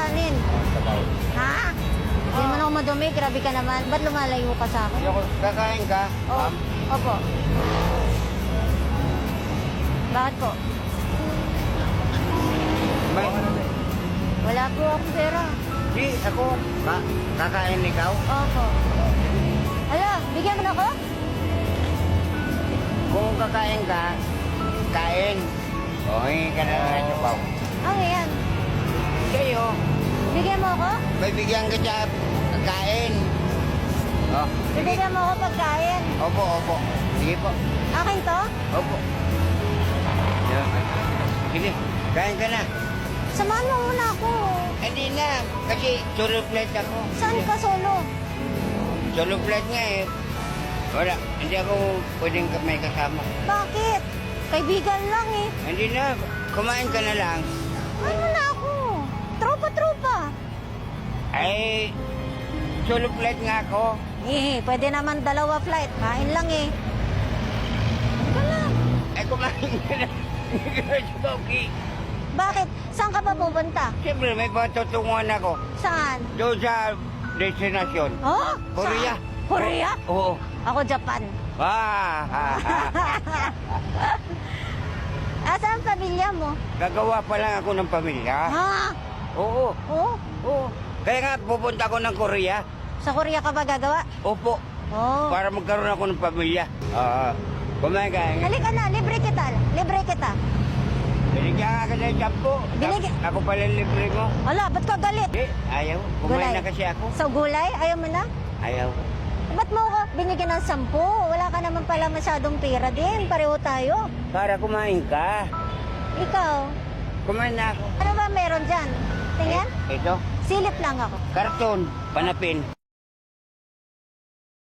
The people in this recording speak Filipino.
kanin. Sabaw. Ha? Hindi naman ako madumi. Grabe ka naman. Ba't lumalayo ka sa akin? Kakain ka? Oh, opo. Bakit po? May... Wala po akong pera. Di, ako. Kakain ikaw? Opo. Hala, bigyan mo na ako? Kung kakain ka, kain. O, hingi ka na lang ng sabaw. Ano yan? Kayo, Bigyan mo ako? may bigyan ka siya kain. Oh, sige. Bigyan mo ako pagkain. Opo, opo. Sige po. Akin to? Opo. Yan. Sige, kain ka na. Samahan mo muna ako. Hindi na, kasi solo flight ako. Saan ka solo? Solo flight nga eh. Wala, hindi ako pwedeng may kasama. Bakit? Kaibigan lang eh. Hindi na, kumain ka na lang. Ano na ako? Tropa-tropa. Ay, solo flight nga ako. Pwede naman dalawa flight. Kain lang eh. Wala. Ay, kumain ka na. Hindi ka na sumoki. Bakit? Saan ka pa pupunta? Siyempre, may patutunguhan ako. Saan? Doon sa destinasyon. Oh? Korea. Saan? Korea? Oo. Ako Japan. Asan ang pamilya mo? Gagawa pa lang ako ng pamilya. Ha? Oo. Oh? Oo. Kaya nga, pupunta ako ng Korea. Sa Korea ka ba gagawa? Opo. Oh. Para magkaroon ako ng pamilya. Kumain ka. Halika na, libre kita. Libre kita. Binigyan ka ng shampoo. Ako pala libre mo. Wala, ba't ka galit? Hindi, ayaw. Kumain na kasi ako. Sa gulay? Ayaw mo na? Ayaw. Ba't mo ko binigyan ng 10? Wala ka naman pala masyadong pera din. Pareho tayo. Para kumain ka. Ikaw, Kumain na ako. ano ba meron dyan? Tingnan? Ito, Silip lang ako. karton, panapin.